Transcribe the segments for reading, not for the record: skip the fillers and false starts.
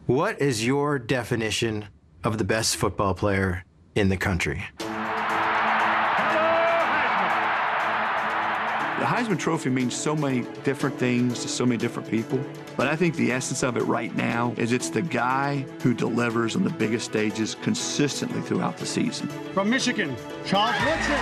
What is your definition of the best football player in the country? The Heisman Trophy means so many different things to so many different people, but I think the essence of it right now is it's the guy who delivers on the biggest stages consistently throughout the season. From Michigan, Chuck Muncie.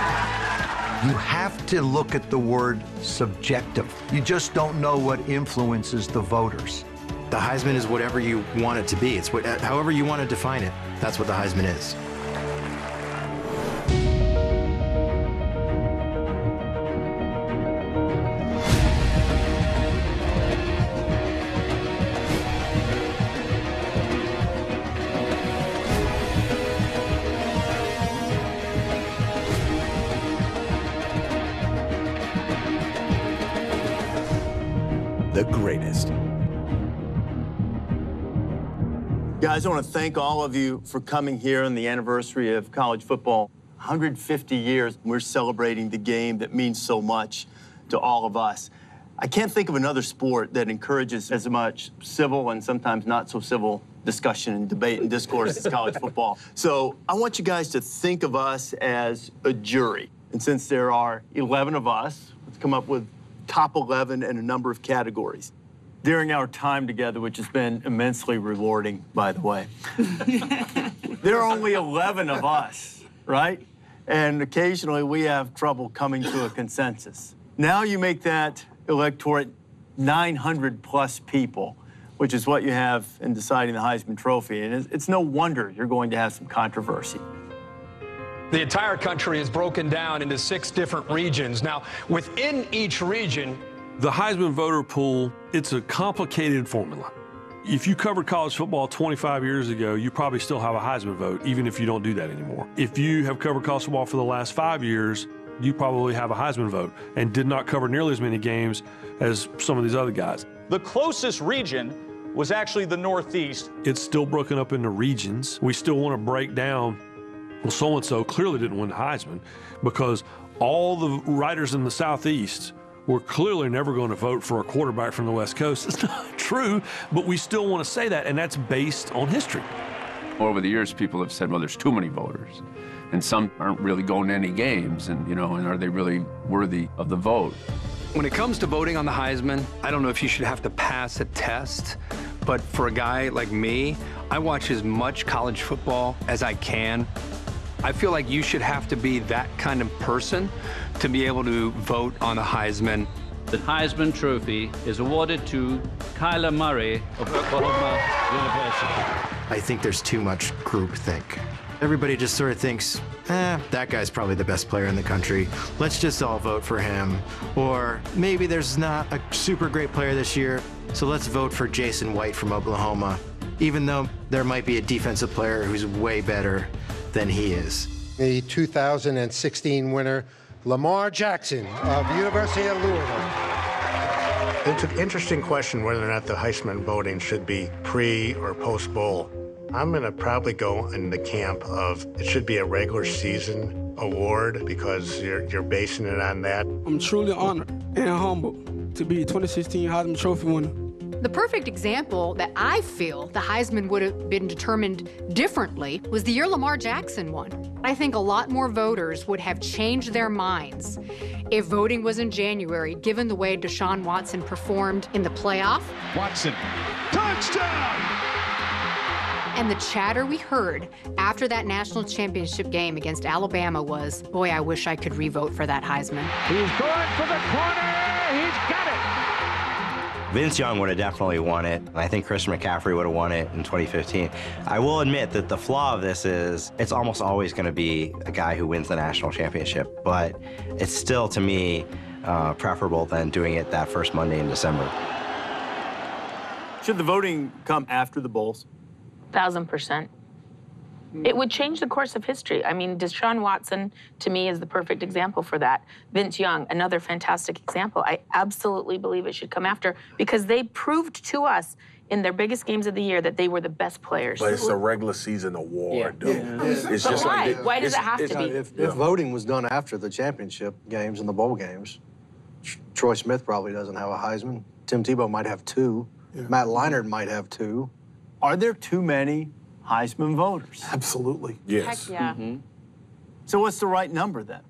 You have to look at the word subjective. You just don't know what influences the voters. The Heisman is whatever you want it to be. It's however you want to define it. That's what the Heisman is. The greatest. Guys, I want to thank all of you for coming here on the anniversary of college football. 150 years, we're celebrating the game that means so much to all of us. I can't think of another sport that encourages as much civil and sometimes not so civil discussion and debate and discourse as college football. So I want you guys to think of us as a jury. And since there are 11 of us, let's come up with top 11 in a number of categories. During our time together, which has been immensely rewarding, by the way, there are only 11 of us, right? And occasionally we have trouble coming to a consensus. Now you make that electorate 900 plus people, which is what you have in deciding the Heisman Trophy. And it's no wonder you're going to have some controversy. The entire country is broken down into 6 different regions. Now, within each region, the Heisman voter pool, it's a complicated formula. If you covered college football 25 years ago, you probably still have a Heisman vote, even if you don't do that anymore. If you have covered college football for the last 5 years, you probably have a Heisman vote and did not cover nearly as many games as some of these other guys. The closest region was actually the Northeast. It's still broken up into regions. We still want to break down, well, so-and-so clearly didn't win the Heisman because all the writers in the Southeast were clearly never going to vote for a quarterback from the West Coast. It's not true, but we still want to say that, and that's based on history. Over the years, people have said, well, there's too many voters, and some aren't really going to any games, and, you know, and are they really worthy of the vote? When it comes to voting on the Heisman, I don't know if you should have to pass a test, but for a guy like me, I watch as much college football as I can. I feel like you should have to be that kind of person to be able to vote on the Heisman. The Heisman Trophy is awarded to Kyler Murray of Oklahoma University. I think there's too much groupthink. Everybody just sort of thinks, that guy's probably the best player in the country. Let's just all vote for him. Or maybe there's not a super great player this year, so let's vote for Jason White from Oklahoma, even though there might be a defensive player who's way better than he is. The 2016 winner, Lamar Jackson of University of Louisville. It's an interesting question whether or not the Heisman voting should be pre or post bowl. I'm going to probably go in the camp of it should be a regular season award because you're basing it on that. I'm truly honored and humbled to be 2016 Heisman Trophy winner. The perfect example that I feel the Heisman would have been determined differently was the year Lamar Jackson won. I think a lot more voters would have changed their minds if voting was in January, given the way Deshaun Watson performed in the playoff. Watson, touchdown! And the chatter we heard after that national championship game against Alabama was, boy, I wish I could re-vote for that Heisman. He's going for the corner. He's got it. Vince Young would have definitely won it. I think Christian McCaffrey would have won it in 2015. I will admit that the flaw of this is it's almost always going to be a guy who wins the national championship, but it's still, to me, preferable than doing it that first Monday in December. Should the voting come after the bowls? 1,000%. It would change the course of history. I mean, Deshaun Watson, to me, is the perfect example for that. Vince Young, another fantastic example. I absolutely believe it should come after because they proved to us in their biggest games of the year that they were the best players. But it's a regular season award, though. It's but just why? like Why does it have to be? If voting was done after the championship games and the bowl games, Troy Smith probably doesn't have a Heisman. Tim Tebow might have 2. Matt Leinart might have 2. Are there too many Heisman voters? Absolutely. Heck yeah. So what's the right number then?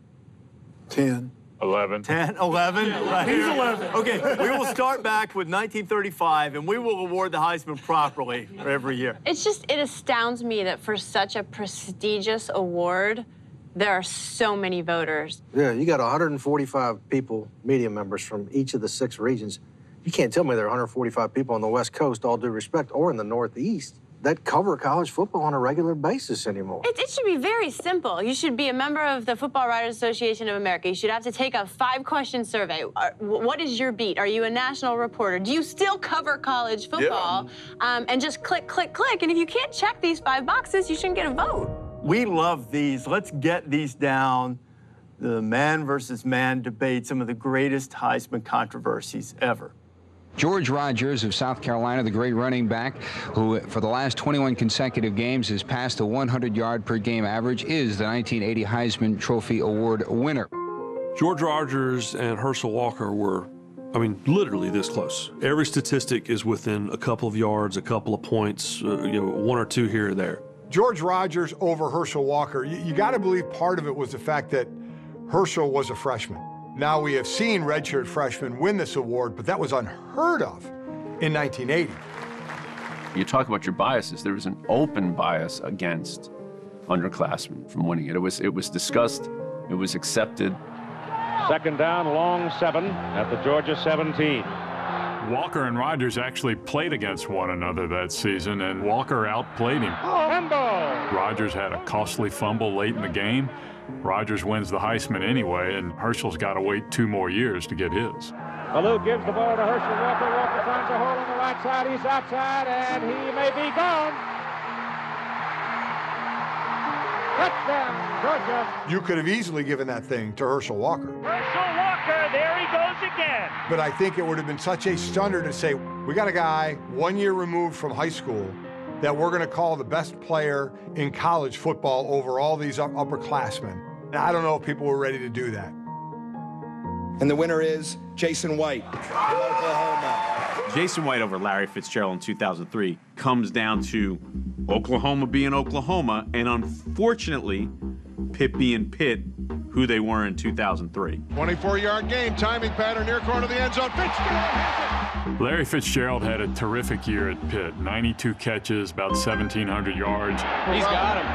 10. 11. 10, 11? Right. He's 11. Okay, we will start back with 1935, and we will award the Heisman properly every year. It astounds me that for such a prestigious award, there are so many voters. Yeah, you got 145 people, media members from each of the 6 regions. You can't tell me there are 145 people on the West Coast, all due respect, or in the Northeast that cover college football on a regular basis anymore. It should be very simple. You should be a member of the Football Writers Association of America. You should have to take a 5-question survey. What is your beat? Are you a national reporter? Do you still cover college football? Yeah. And just click, click, click. And if you can't check these 5 boxes, you shouldn't get a vote. We love these. Let's get these down. The man versus man debate, some of the greatest Heisman controversies ever. George Rogers of South Carolina, the great running back, who for the last 21 consecutive games has passed the 100-yard-per-game average, is the 1980 Heisman Trophy Award winner. George Rogers and Herschel Walker were, literally this close. Every statistic is within a couple of yards, a couple of points, 1 or 2 here or there. George Rogers over Herschel Walker, you got to believe part of it was the fact that Herschel was a freshman. Now we have seen redshirt freshmen win this award, but that was unheard of in 1980. You talk about your biases. There was an open bias against underclassmen from winning it. It was discussed. It was accepted. 2nd down, long 7 at the Georgia 17. Walker and Rogers actually played against one another that season, and Walker outplayed him. Fumble! Rogers had a costly fumble late in the game. Rogers wins the Heisman anyway, and Herschel's got to wait 2 more years to get his. Ballou gives the ball to Herschel Walker. Walker finds a hole on the right side. He's outside, and he may be gone. Touchdown, Georgia. You could have easily given that thing to Herschel Walker. Herschel Walker, there he goes again. But I think it would have been such a stunner to say, we got a guy 1 year removed from high school that we're going to call the best player in college football over all these upperclassmen. I don't know if people were ready to do that. And the winner is Jason White, Oklahoma. Jason White over Larry Fitzgerald in 2003 comes down to Oklahoma being Oklahoma, and unfortunately, Pitt being Pitt, who they were in 2003. 24-yard game, timing pattern, near corner of the end zone. Fitzgerald has it. Larry Fitzgerald had a terrific year at Pitt. 92 catches, about 1,700 yards. He's got him.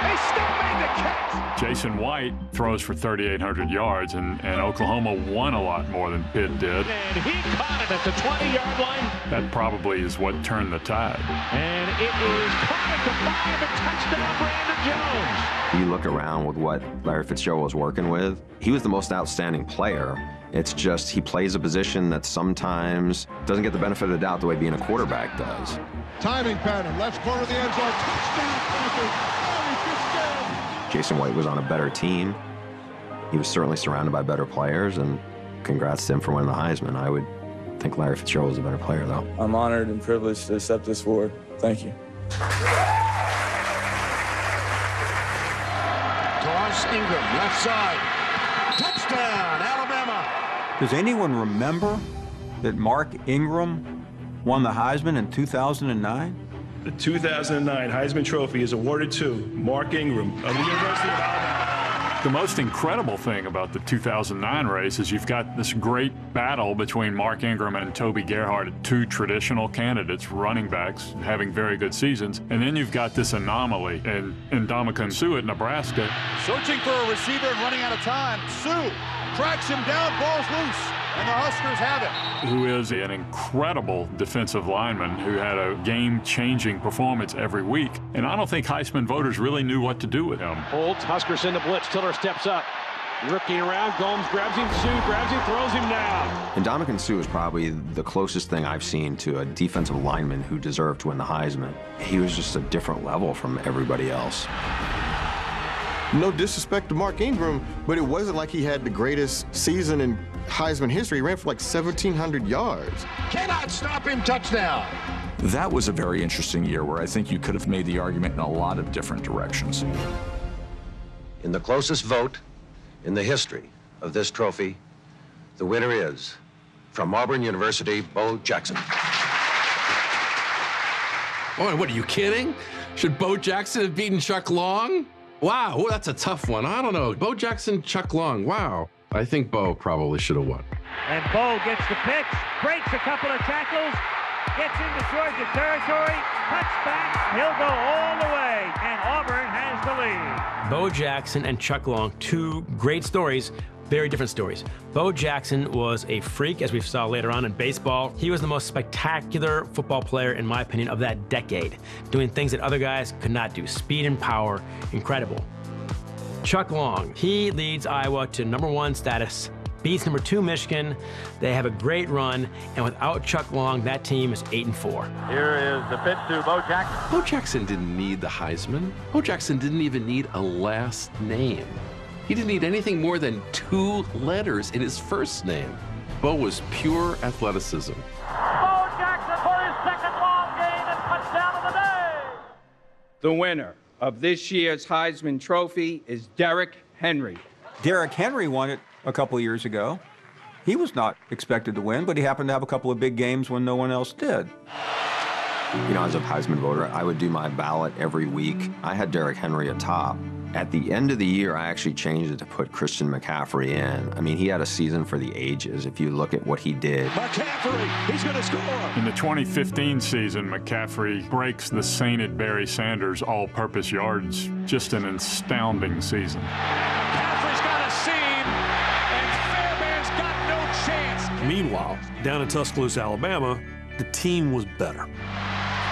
They still made the catch. Jason White throws for 3,800 yards, and Oklahoma won a lot more than Pitt did. And he caught it at the 20-yard line. That probably is what turned the tide. And it is caught at the 5, a touchdown, Brandon Jones. You look around with what Larry Fitzgerald was working with, he was the most outstanding player. It's just he plays a position that sometimes doesn't get the benefit of the doubt the way being a quarterback does. Timing pattern, left corner of the end zone, touchdown, Larry Fitzgerald. Jason White was on a better team. He was certainly surrounded by better players, and congrats to him for winning the Heisman. I would think Larry Fitzgerald was a better player, though. I'm honored and privileged to accept this award. Thank you. Toss Ingram, left side. Touchdown, Alabama. Does anyone remember that Mark Ingram won the Heisman in 2009? The 2009 Heisman Trophy is awarded to Mark Ingram of the University of Alabama. The most incredible thing about the 2009 race is you've got this great battle between Mark Ingram and Toby Gerhart, 2 traditional candidates, running backs, having very good seasons. And then you've got this anomaly in Ndamukong Suh at Nebraska. Searching for a receiver and running out of time. Suh tracks him down, ball's loose, and the Huskers have it. Who is an incredible defensive lineman who had a game-changing performance every week. And I don't think Heisman voters really knew what to do with him. Holds, Huskers in the blitz, Tiller steps up. Looking around, Gomes grabs him, Suh grabs him, throws him down. Ndamukong Suh is probably the closest thing I've seen to a defensive lineman who deserved to win the Heisman. He was just a different level from everybody else. No disrespect to Mark Ingram, but it wasn't like he had the greatest season in Heisman history. He ran for like 1,700 yards. Cannot stop him, touchdown. That was a very interesting year where I think you could have made the argument in a lot of different directions. In the closest vote in the history of this trophy, the winner is, from Auburn University, Bo Jackson. Oh, what, are you kidding? Should Bo Jackson have beaten Chuck Long? Wow, well, that's a tough one. I don't know. Bo Jackson, Chuck Long, wow. I think Bo probably should have won. And Bo gets the picks, breaks a couple of tackles, gets into Georgia territory, cuts back, he'll go all the way, and Auburn has the lead. Bo Jackson and Chuck Long, two great stories, very different stories. Bo Jackson was a freak, as we saw later on in baseball. He was the most spectacular football player, in my opinion, of that decade, doing things that other guys could not do. Speed and power, incredible. Chuck Long, he leads Iowa to #1 status, beats #2 Michigan. They have a great run, and without Chuck Long, that team is 8-4. Here is the pitch to Bo Jackson. Bo Jackson didn't need the Heisman. Bo Jackson didn't even need a last name. He didn't need anything more than 2 letters in his first name. Bo was pure athleticism. Bo Jackson for his second long game and touchdown of the day. The winner of this year's Heisman Trophy is Derrick Henry. Derrick Henry won it a couple of years ago. He was not expected to win, but he happened to have a couple of big games when no one else did. You know, as a Heisman voter, I would do my ballot every week. I had Derrick Henry atop. At the end of the year, I actually changed it to put Christian McCaffrey in. I mean, he had a season for the ages if you look at what he did. McCaffrey, he's going to score. In the 2015 season, McCaffrey breaks the sainted Barry Sanders all-purpose yards. Just an astounding season. McCaffrey's got a seam, and Fairbairn's got no chance. Meanwhile, down in Tuscaloosa, Alabama, the team was better.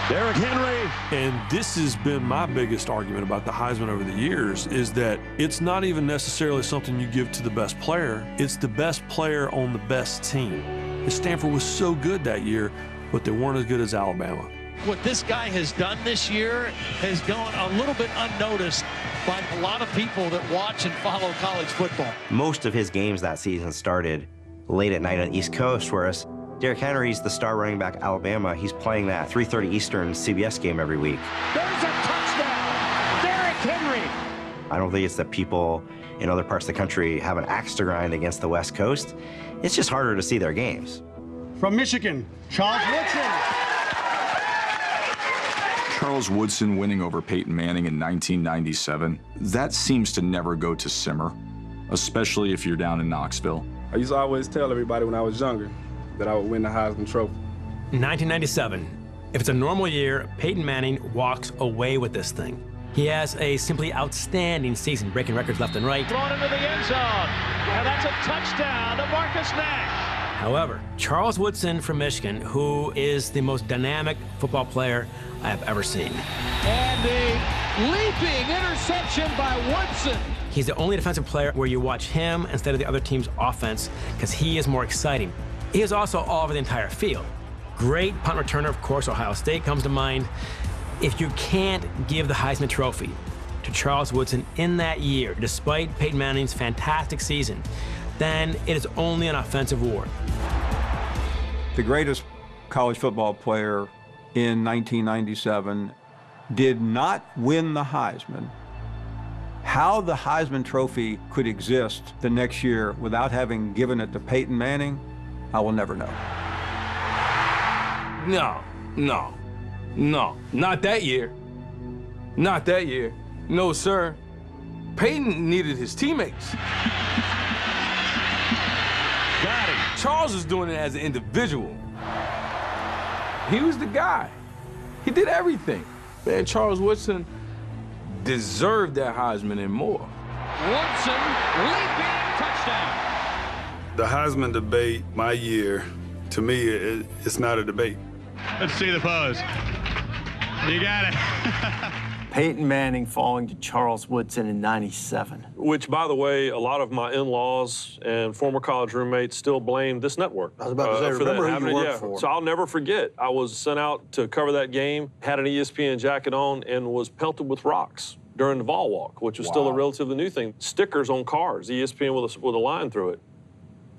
Derrick Henry. And this has been my biggest argument about the Heisman over the years, is that it's not even necessarily something you give to the best player. It's the best player on the best team. And Stanford was so good that year, but they weren't as good as Alabama. What this guy has done this year has gone a little bit unnoticed by a lot of people that watch and follow college football. Most of his games that season started late at night on the East Coast, whereas Derrick Henry's the star running back at Alabama. He's playing that 3:30 Eastern CBS game every week. There's a touchdown, Derrick Henry. I don't think it's that people in other parts of the country have an axe to grind against the West Coast. It's just harder to see their games. From Michigan, Charles Woodson. Charles Woodson winning over Peyton Manning in 1997, that seems to never go to simmer, especially if you're down in Knoxville. I used to always tell everybody when I was younger that I would win the Heisman Trophy. 1997. If it's a normal year, Peyton Manning walks away with this thing. He has a simply outstanding season, breaking records left and right. Thrown into the end zone, and that's a touchdown to Marcus Nash. However, Charles Woodson from Michigan, who is the most dynamic football player I have ever seen. And a leaping interception by Woodson. He's the only defensive player where you watch him instead of the other team's offense, because he is more exciting. He is also all over the entire field. Great punt returner, of course, Ohio State comes to mind. If you can't give the Heisman Trophy to Charles Woodson in that year, despite Peyton Manning's fantastic season, then it is only an offensive war. The greatest college football player in 1997 did not win the Heisman. How the Heisman Trophy could exist the next year without having given it to Peyton Manning, I will never know. No, not that year. Not that year. No, sir. Peyton needed his teammates. Got it. Charles was doing it as an individual. He was the guy. He did everything. Man, Charles Woodson deserved that Heisman and more. Woodson, leaping touchdown. The Heisman debate, my year, to me, it's not a debate. Let's see the pose. You got it. Peyton Manning falling to Charles Woodson in 97. Which, by the way, a lot of my in-laws and former college roommates still blame this network. I was about to say, for remember that who you happening. worked for. So I'll never forget. I was sent out to cover that game, had an ESPN jacket on, and was pelted with rocks during the ball walk, which was still a relatively new thing. Stickers on cars, ESPN with a line through it.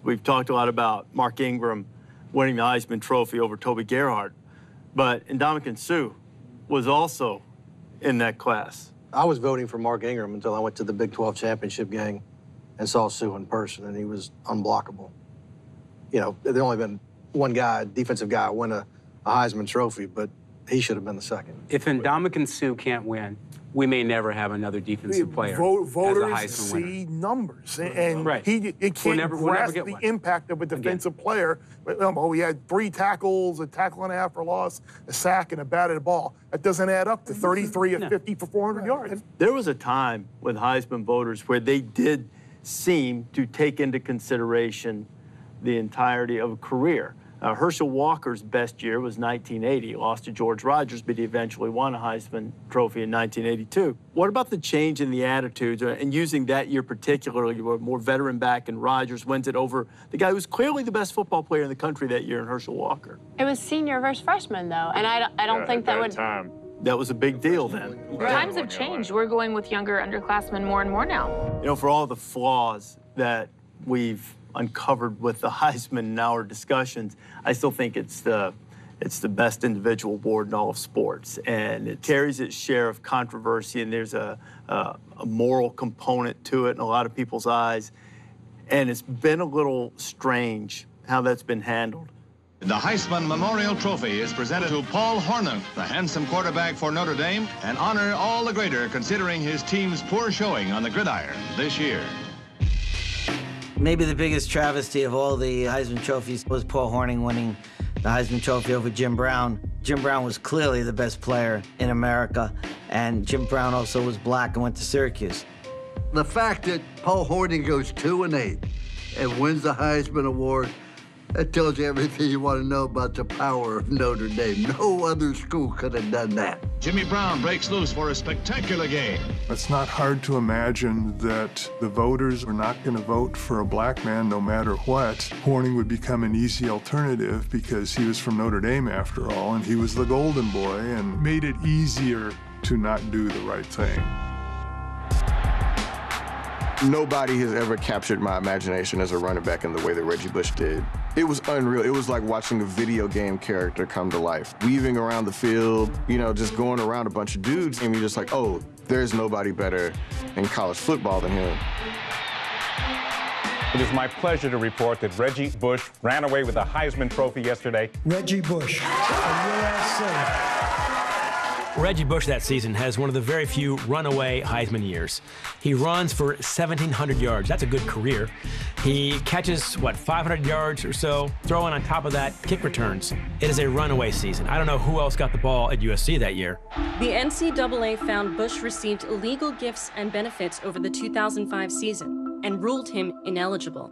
We've talked a lot about Mark Ingram winning the Heisman Trophy over Toby Gerhart, but Ndamukong Suh was also in that class. I was voting for Mark Ingram until I went to the Big 12 championship game and saw Suh in person, and he was unblockable. You know, there's only been one guy, defensive guy, win a Heisman Trophy, but he should have been the second. If Ndamukong Suh can't win, we may never have another defensive player Voters as a Heisman winner. see numbers, and Right. he can't grasp the impact of a defensive player. He had 3 tackles, a tackle and a half for loss, a sack, and a batted ball. That doesn't add up to 33 of 50 for 400 yards. There was a time with Heisman voters where they did seem to take into consideration the entirety of a career. Herschel Walker's best year was 1980. He lost to George Rogers, but he eventually won a Heisman Trophy in 1982. What about the change in the attitudes, and using that year particularly, you were more veteran back, and Rogers wins it over the guy who was clearly the best football player in the country that year in Herschel Walker? It was senior versus freshman, though, and I don't think that would... That was a big deal then. Times have changed. We're going with younger underclassmen more and more now. You know, for all the flaws that we've uncovered with the Heisman in our discussions, I still think it's the best individual award in all of sports, and it carries its share of controversy, and there's a moral component to it in a lot of people's eyes, and it's been a little strange how that's been handled. The Heisman Memorial Trophy is presented to Paul Hornung, the handsome quarterback for Notre Dame, an honor all the greater considering his team's poor showing on the gridiron this year. Maybe the biggest travesty of all the Heisman trophies was Paul Hornung winning the Heisman Trophy over Jim Brown. Jim Brown was clearly the best player in America, and Jim Brown also was black and went to Syracuse. The fact that Paul Hornung goes 2-8 and wins the Heisman Award, that tells you everything you want to know about the power of Notre Dame. No other school could have done that. Jimmy Brown breaks loose for a spectacular game. It's not hard to imagine that the voters are not going to vote for a black man no matter what. Hornung would become an easy alternative because he was from Notre Dame after all, and he was the golden boy, and made it easier to not do the right thing. Nobody has ever captured my imagination as a running back in the way that Reggie Bush did. It was unreal. It was like watching a video game character come to life. Weaving around the field, you know, just going around a bunch of dudes, and you're just like, oh, there's nobody better in college football than him. It is my pleasure to report that Reggie Bush ran away with the Heisman Trophy yesterday. Reggie Bush, USA. Reggie Bush that season has one of the very few runaway Heisman years. He runs for 1,700 yards. That's a good career. He catches, 500 yards or so, throwing on top of that kick returns. It is a runaway season. I don't know who else got the ball at USC that year. The NCAA found Bush received illegal gifts and benefits over the 2005 season and ruled him ineligible.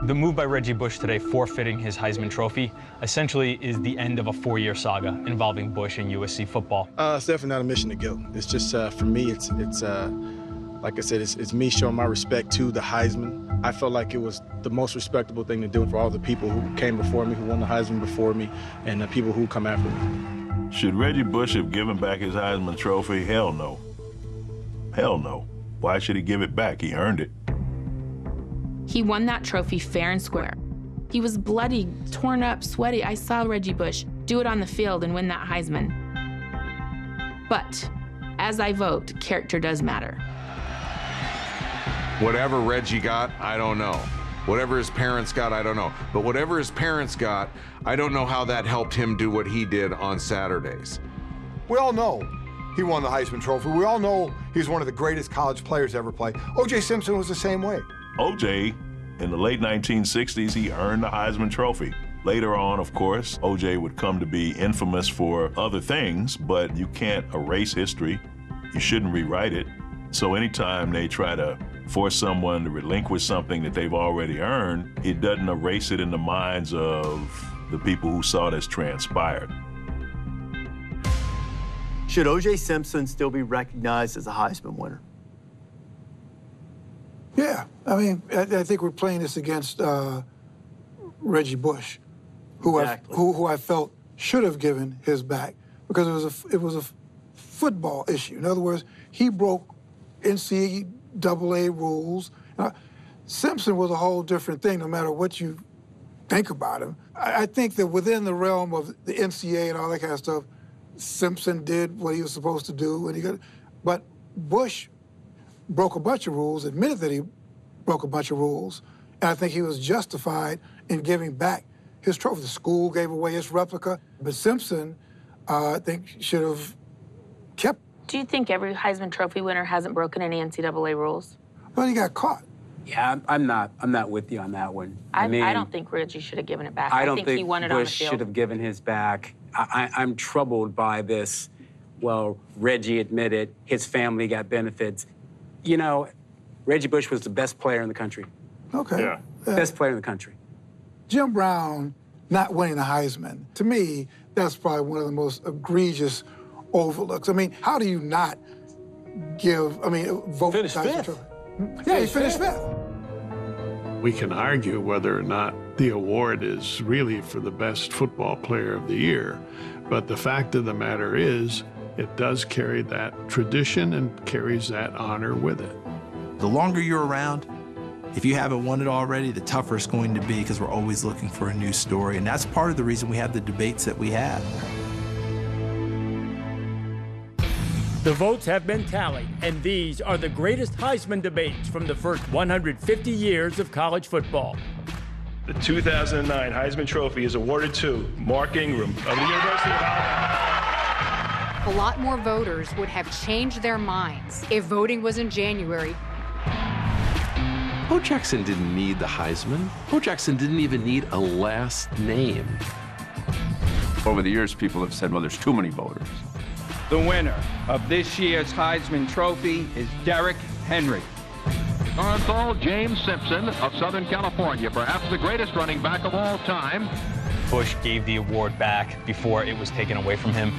The move by Reggie Bush today, forfeiting his Heisman Trophy, essentially is the end of a 4-year saga involving Bush and USC football. It's definitely not a mission to guilt. It's just, for me, it's like I said, it's me showing my respect to the Heisman. I felt like it was the most respectable thing to do for all the people who came before me, who won the Heisman before me, and the people who come after me. Should Reggie Bush have given back his Heisman Trophy? Hell no. Hell no. Why should he give it back? He earned it. He won that trophy fair and square. He was bloody, torn up, sweaty. I saw Reggie Bush do it on the field and win that Heisman. But as I vote, character does matter. Whatever Reggie got, I don't know. Whatever his parents got, I don't know. But whatever his parents got, I don't know how that helped him do what he did on Saturdays. We all know he won the Heisman Trophy. We all know he's one of the greatest college players ever play. O.J. Simpson was the same way. O.J., in the late 1960s, he earned the Heisman Trophy. Later on, of course, O.J. would come to be infamous for other things, but you can't erase history. You shouldn't rewrite it. So anytime they try to force someone to relinquish something that they've already earned, it doesn't erase it in the minds of the people who saw it as transpired. Should O.J. Simpson still be recognized as a Heisman winner? Yeah, I mean, I think we're playing this against Reggie Bush, who I felt should have given his back because it was a football issue. In other words, he broke NCAA rules. Simpson was a whole different thing, no matter what you think about him. I think that within the realm of the NCAA and all that kind of stuff, Simpson did what he was supposed to do, but Bush broke a bunch of rules, admitted that he broke a bunch of rules, and I think he was justified in giving back his trophy. The school gave away his replica, but Simpson I think should have kept. Do you think every Heisman Trophy winner hasn't broken any NCAA rules? Well, he got caught. Yeah, I'm not with you on that one. I don't think Reggie should have given it back. I don't think he won it on the Bush field. should have given his back. I'm troubled by this. Well, Reggie admitted his family got benefits. You know, Reggie Bush was the best player in the country. Okay. Yeah. Best player in the country. Jim Brown not winning the Heisman, to me, that's probably one of the most egregious overlooks. I mean, how do you not vote Finish for the Heisman fifth. Trophy? Yeah, he finished fifth. We can argue whether or not the award is really for the best football player of the year, but the fact of the matter is, it does carry that tradition and carries that honor with it. The longer you're around, if you haven't won it already, the tougher it's going to be because we're always looking for a new story. And that's part of the reason we have the debates that we have. The votes have been tallied, and these are the greatest Heisman debates from the first 150 years of college football. The 2009 Heisman Trophy is awarded to Mark Ingram of the University of Alabama. A lot more voters would have changed their minds if voting was in January. Bo Jackson didn't need the Heisman. Bo Jackson didn't even need a last name. Over the years, people have said, well, there's too many voters. The winner of this year's Heisman Trophy is Derrick Henry. Orenthal James Simpson of Southern California, perhaps the greatest running back of all time. Bush gave the award back before it was taken away from him.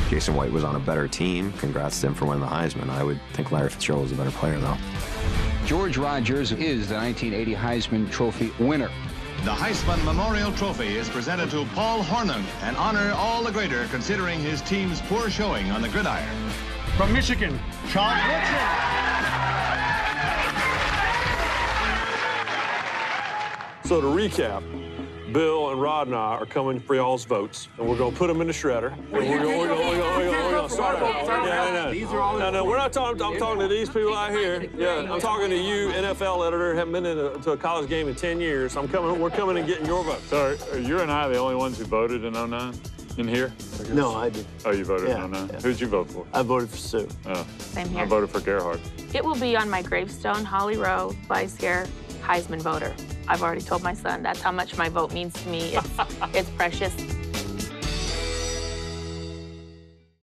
Jason White was on a better team. Congrats to him for winning the Heisman. I would think Larry Fitzgerald was a better player, though. George Rogers is the 1980 Heisman Trophy winner. The Heisman Memorial Trophy is presented to Paul Hornung and honor all the greater considering his team's poor showing on the gridiron. From Michigan, Chuck Muncie. So to recap, Bill and Rod and I are coming for y'all's votes, and we're going to put them in the shredder. And we're going to start. No, we're not talking. I'm talking to these people out here. Yeah, I'm talking to you, NFL editor. Haven't been to a college game in 10 years. We're coming and getting your votes. So are you and I the only ones who voted in 09 in here? No, I did. Oh, you voted in 09? Yeah. Who'd you vote for? I voted for Sue. Oh. Same here. I voted for Gerhard. It will be on my gravestone, Holly Rowe, Vice Chair, Heisman voter. I've already told my son that's how much my vote means to me. It's precious.